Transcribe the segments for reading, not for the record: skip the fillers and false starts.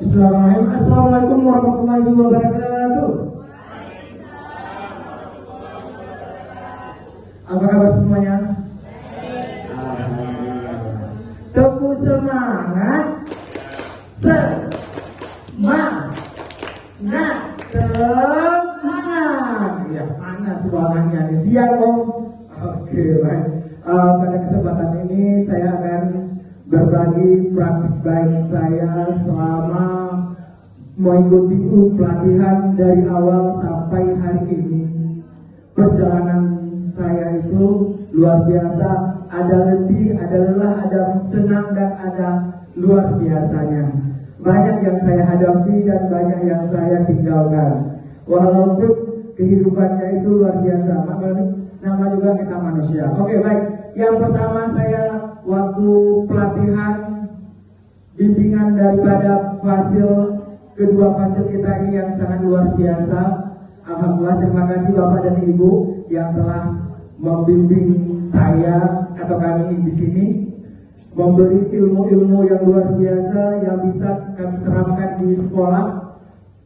Bismillahirrahmanirrahim. Assalamualaikum warahmatullahi wabarakatuh. Apa kabar semuanya? Tepuk semangat. Semangat. Semangat. Ya, panas ruangannya nih. Siang Om. Oke, baik. Pada kesempatan ini saya akan berbagi praktik baik saya selama mengikuti pelatihan dari awal sampai hari ini. Perjalanan saya itu luar biasa, ada letih, ada lelah, ada senang dan ada luar biasanya. Banyak yang saya hadapi dan banyak yang saya tinggalkan. Walaupun kehidupannya itu luar biasa, nama juga kita manusia. Oke, baik. Yang pertama saya waktu pelatihan bimbingan daripada kedua fasil kita ini yang sangat luar biasa. Alhamdulillah, terima kasih Bapak dan Ibu yang telah membimbing saya atau kami di sini, memberi ilmu-ilmu yang luar biasa yang bisa kami terapkan di sekolah.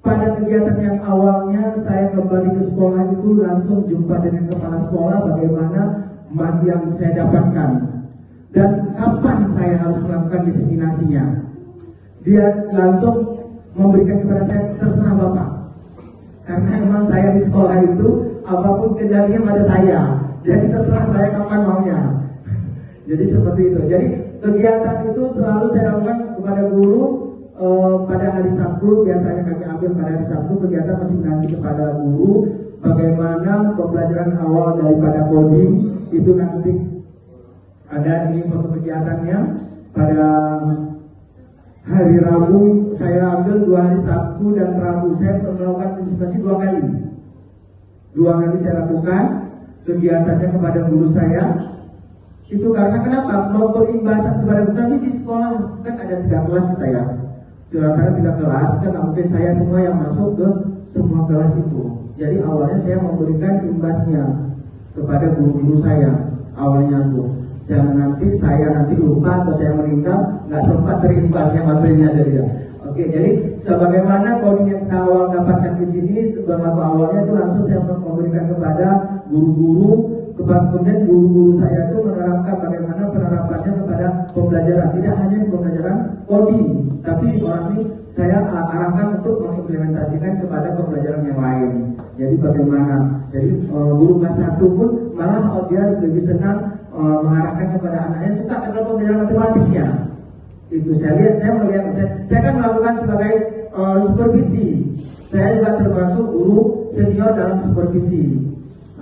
Pada kegiatan yang awalnya saya kembali ke sekolah itu langsung jumpa dengan kepala sekolah bagaimana materi yang saya dapatkan dan kapan saya harus melakukan diseminasinya. Dia langsung memberikan kepada saya, terserah Bapak, karena memang saya di sekolah itu apapun kendalinya pada saya, jadi terserah saya kapan maunya. Jadi seperti itu. Jadi kegiatan itu selalu saya lakukan kepada guru. Pada hari Sabtu biasanya kami ambil pada hari Sabtu kegiatan diseminasi kepada guru bagaimana pembelajaran awal daripada coding itu nanti ada ini foto kegiatannya. Pada hari Rabu saya ambil 2 hari Sabtu dan Rabu saya melakukan diseminasi 2 kali. 2 kali saya lakukan kegiatannya kepada guru saya. Itu karena kenapa? Mau berimbasan kepada guru kami di sekolah kan ada 3 kelas kita ya. Kira-kira 3 kelas kan mungkin saya semua yang masuk ke semua kelas itu. Jadi awalnya saya memberikan imbasnya kepada guru-guru saya awalnya tuh. Jangan nanti saya lupa atau saya meninggal nggak sempat terimbasnya materinya dari dia. Oke, jadi sebagaimana coding yang kita awal dapatkan di sini sebelum awalnya itu langsung saya memberikan kepada guru-guru. Kemudian guru-guru saya itu menerapkan bagaimana penerapannya kepada pembelajaran, tidak hanya di pembelajaran coding, tapi di orang ini saya arahkan untuk mengimplementasikan kepada pembelajaran yang lain. Jadi bagaimana? Jadi guru kelas 1 pun malah dia lebih senang mengarahkan kepada anaknya suka kepada pembelajaran matematiknya. Itu saya melihat, saya kan melakukan sebagai supervisi. Saya juga termasuk guru senior dalam supervisi.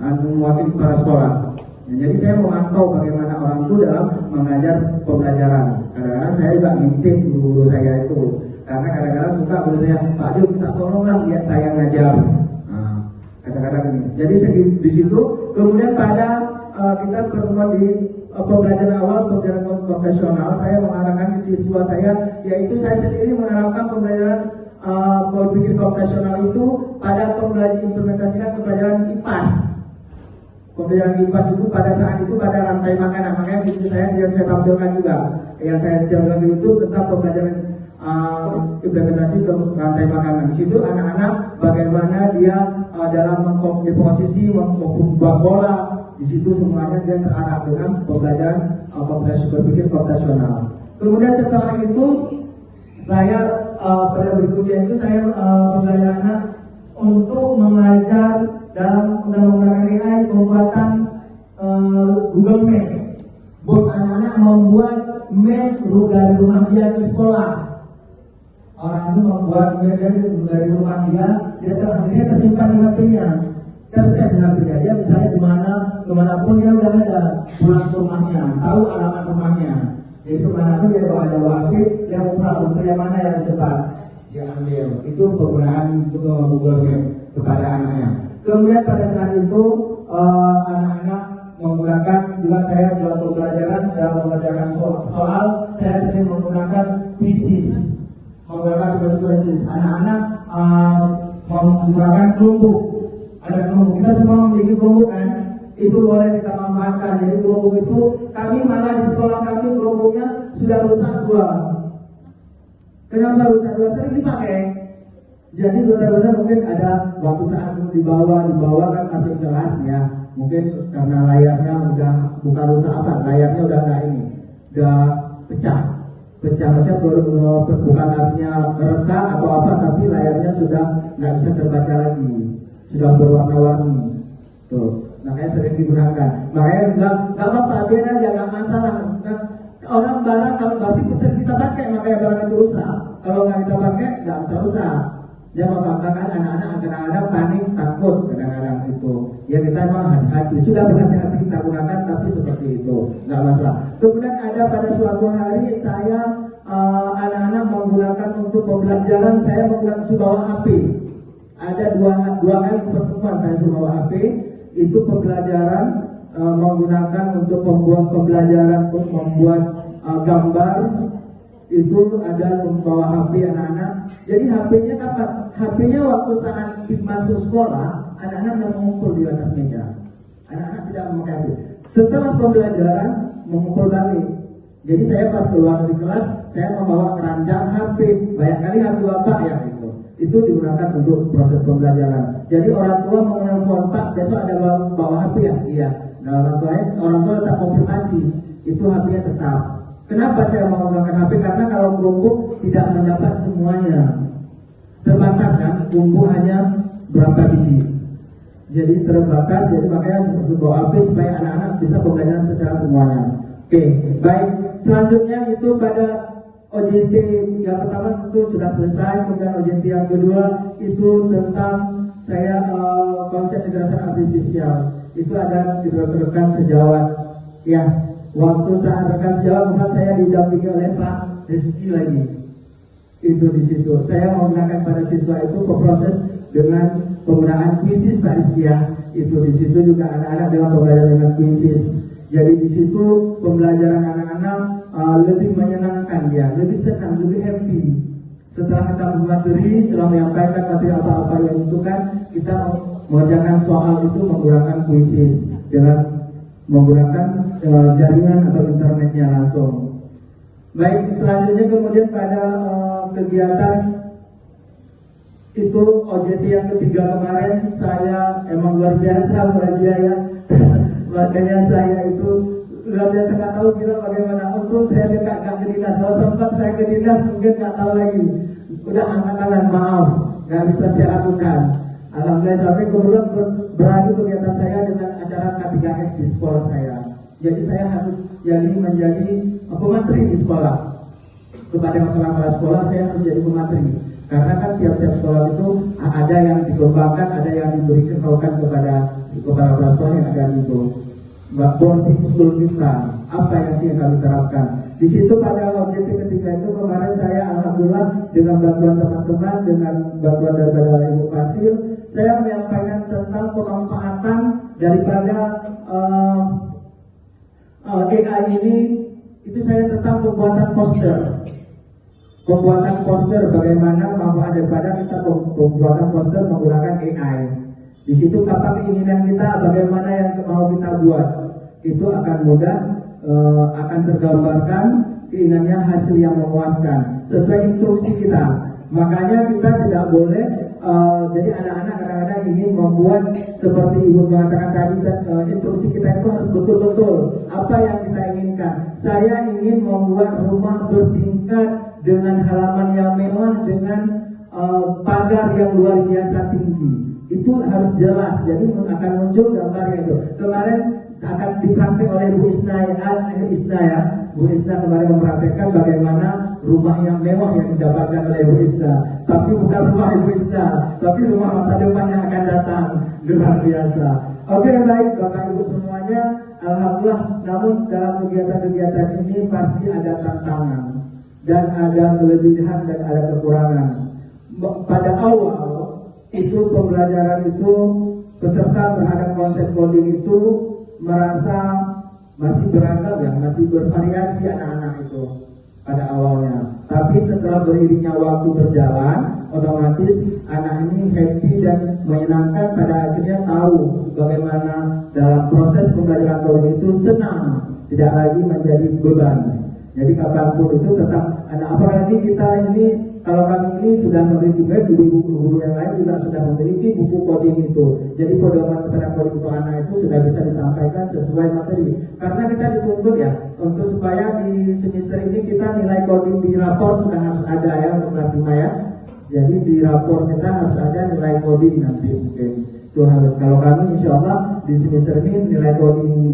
Mewakili para sekolah. Jadi saya memantau bagaimana orang itu dalam mengajar pembelajaran. Kadang-kadang saya juga ngintip guru saya itu, karena kadang-kadang suka guru saya, Pak Jo minta tolonglah lihat saya ngajar. Kadang-kadang ini. Jadi di situ, kemudian pada kita pertemuan di pembelajaran awal, pembelajaran profesional, saya mengarahkan siswa saya, yaitu saya sendiri menerapkan pembelajaran berpikir profesional itu pada pembelajaran implementasikan pembelajaran IPAS. Pembelajaran IPAS itu pada saat itu pada rantai makanan, makanya itu saya tampilkan juga. Yang saya jelaskan itu tentang pembelajaran implementasi ke rantai makanan. Di situ anak-anak bagaimana dia dalam posisi membuat bola. Di situ semuanya dia terarah dengan pembelajaran berpikir profesional. Kemudian setelah itu saya pada berikutnya itu saya mengajak anak untuk mengajar dalam menggunakan AI pembuatan Google Map. Buat anak-anak membuat map dari rumah dia ke sekolah. Orang itu membuat map dari rumah dia tersimpan di HP-nya, tersave di HP-nya. Dia misalnya kemanapun dia udah ada pulang ke rumahnya, tahu alamat rumahnya. Jadi kemanapun dia kalau ada waktu dia mau rute yang mana yang cepat dia ambil. Itu penggunaan Google Map kepada anaknya. Kemudian pada saat itu anak-anak menggunakan juga saya dalam pembelajaran dalam mengerjakan soal saya sering menggunakan PCs, menggunakan tugas-tugas anak-anak menggunakan kelompok. Ada kelompok, kita semua memiliki kelompok kan, itu boleh kita manfaatkan. Jadi kelompok itu kami malah di sekolah kami kelompoknya sudah rusak 2. Kenapa rusa sering dipakai? Jadi rusa mungkin ada waktu saat dibawa kan masuk kelas ya. Mungkin karena layarnya udah bukan rusak apa, layarnya udah pecah. Maksudnya bukan artinya retak atau apa, tapi layarnya sudah nggak bisa terbaca lagi, sudah berwarna-warni. Tuh, makanya sering digunakan. Makanya nggak apa-apa, biar aja, nggak masalah. Orang barang kalau berarti sering kita pakai, makanya barang itu rusak. Kalau nggak kita pakai, nggak bisa rusak. Dia mengatakan anak-anak kadang-kadang panik, takut kadang-kadang itu. Ya kita memang hati-hati, sudah berhati-hati kita gunakan, tapi seperti itu, nggak masalah. Kemudian ada pada suatu hari saya anak-anak menggunakan untuk pembelajaran, saya menggunakan bawa HP. Ada dua kali pertemuan saya suruh bawa HP, itu pembelajaran menggunakan untuk membuat pembelajaran, membuat gambar. Itu ada membawa HP anak-anak. Jadi HP-nya kapan? HP-nya waktu saat masuk sekolah, anak-anak mengumpul di atas meja. Anak-anak tidak memakai HP. Setelah pembelajaran mengumpul balik. Jadi saya pas keluar dari kelas, saya membawa keranjang HP. Banyak kali HP bapak ya itu. Itu digunakan untuk proses pembelajaran. Jadi orang tua menelpon, Pak besok ada bawa HP ya? Iya. Nah orang tua tetap konfirmasi, itu HP-nya tetap. Kenapa saya menggunakan HP? Karena kalau kelompok tidak mendapat semuanya, terbatas kan, kelompok hanya berapa biji, jadi terbatas. Jadi makanya harus bawa HP supaya anak-anak bisa pembelajaran secara semuanya. Oke, baik. Selanjutnya itu pada OJT yang pertama itu sudah selesai. Kemudian OJT yang kedua itu tentang saya konsep kekerasan artifisial. Itu ada di rekan sejawat ya. Waktu saat rekan sejawat kemudian saya didampingi oleh Pak Rizky lagi. Itu di situ. Saya menggunakan pada siswa itu proses dengan penggunaan kuisis Pak Rizky ya. Itu di situ juga anak-anak dengan pembelajaran dengan kuisis. Jadi di situ pembelajaran anak-anak lebih menyenangkan dia, lebih senang, lebih happy. Setelah kita materi, setelah menyampaikan materi apa-apa yang dibutuhkan, kita mengerjakan soal itu menggunakan kuisis dengan menggunakan jaringan atau internetnya langsung. Baik, selanjutnya kemudian pada kegiatan itu OJT yang ketiga kemarin, saya emang luar biasa belajar ya. Makanya saya itu luar biasa, nggak tahu kira bagaimana. Untuk saya dekat ke dinas, kalau sempat saya ke dinas mungkin nggak tahu lagi. Udah angkat tangan, maaf, nggak bisa saya lakukan. Alhamdulillah sampai kemudian beradu kegiatan saya dengan acara K3S di sekolah saya. Jadi saya harus menjadi pemateri di sekolah. Kepada kepala sekolah saya harus jadi pemateri. Karena kan tiap-tiap sekolah itu ada yang dikembangkan, ada yang diberikan kepada kepala sekolah yang ada itu. Boarding school kita, apa yang sih yang kami terapkan? Di situ pada objektif ketika itu kemarin saya alhamdulillah dengan bantuan teman-teman, dengan bantuan daripada Ibu Fasil, saya menyampaikan tentang pemanfaatan daripada AI ini. Itu saya tentang pembuatan poster, bagaimana manfaat daripada kita pembuatan poster menggunakan AI. Di situ apa keinginan kita, bagaimana yang mau kita buat, itu akan mudah, akan tergambarkan keinginannya, hasil yang memuaskan sesuai instruksi kita. Makanya kita tidak boleh jadi anak-anak kadang-kadang ingin membuat seperti Ibu mengatakan tadi, instruksi kita itu harus betul-betul apa yang kita inginkan. Saya ingin membuat rumah bertingkat dengan halaman yang mewah, dengan pagar yang luar biasa tinggi. Itu harus jelas, jadi akan muncul gambarnya itu. Kemarin akan dipraktik oleh Bu Isna ya. Bu Isna kemarin mempraktikkan bagaimana rumah yang mewah yang didapatkan oleh Bu Isna. Tapi bukan rumah Ibu Isna, tapi rumah masa depan yang akan datang. Luar biasa. Oke, baik Bapak Ibu semuanya, alhamdulillah. Namun dalam kegiatan-kegiatan ini pasti ada tantangan dan ada kelebihan dan ada kekurangan. Pada awal itu pembelajaran itu peserta terhadap konsep coding itu merasa masih beragam ya, masih bervariasi anak-anak itu pada awalnya. Tapi setelah beriringnya waktu berjalan, otomatis anak ini happy dan menyenangkan, pada akhirnya tahu bagaimana dalam proses pembelajaran coding itu senang, tidak lagi menjadi beban. Jadi kapanpun itu tetap ada, apalagi kita ini, kalau kami ini sudah memiliki guru-guru yang lain juga sudah memiliki buku coding itu. Jadi pedoman kepada coding untuk anak itu sudah bisa disampaikan sesuai materi. Karena kita dituntut ya, untuk supaya di semester ini kita nilai coding di rapor sudah harus ada ya untuk kelas 5 ya. Jadi di rapor kita harus ada nilai coding nanti mungkin. Itu harus, kalau kami insya Allah di semester ini nilai coding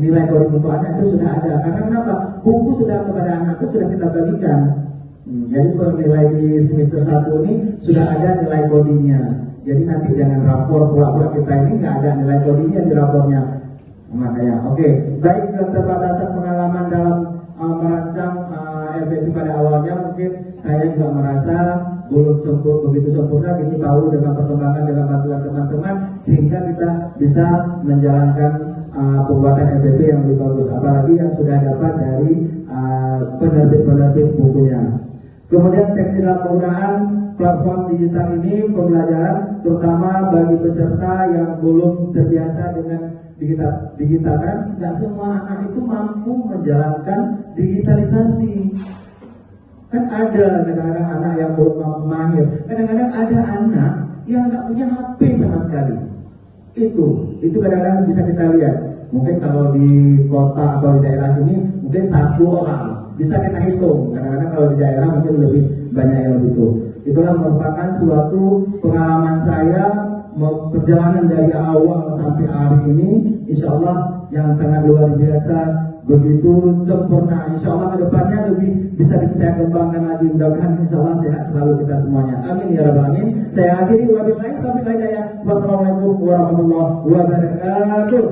untuk anak itu sudah ada. Karena kenapa? Buku sudah kepada anak itu sudah kita bagikan. Jadi nilai di semester 1 ini sudah ada nilai codingnya. Jadi nanti jangan rapor pura-pura kita ini nggak ada nilai codingnya di rapornya. Makanya, oke. Baik, keterbatasan pengalaman dalam merancang RPP pada awalnya, mungkin saya juga merasa belum begitu sempurna. Ini tahu dengan perkembangan, dengan bantuan teman-teman, sehingga kita bisa menjalankan pembuatan RPP yang lebih bagus. Apalagi yang sudah dapat dari penerbit-penerbit bukunya. Kemudian teknikal penggunaan platform digital ini pembelajaran, terutama bagi peserta yang belum terbiasa dengan digital kan, nggak semua anak itu mampu menjalankan digitalisasi. Kan ada kadang-kadang anak yang belum mahir, kadang-kadang ada anak yang nggak punya HP sama sekali. Itu kadang-kadang bisa kita lihat. Mungkin kalau di kota atau di daerah sini mungkin 1 orang bisa kita hitung. Kadang-kadang kalau di daerah mungkin lebih banyak yang begitu. Itulah merupakan suatu pengalaman saya perjalanan dari awal sampai hari ini, insya Allah yang sangat luar biasa, begitu sempurna. Insya Allah kedepannya lebih bisa saya kembangkan lagi. Mudah-mudahan insya Allah sehat selalu kita semuanya. Amin ya rabbal alamin. Saya akhiri wabillahi taufiq wal hidayah. Wassalamualaikum warahmatullahi wabarakatuh.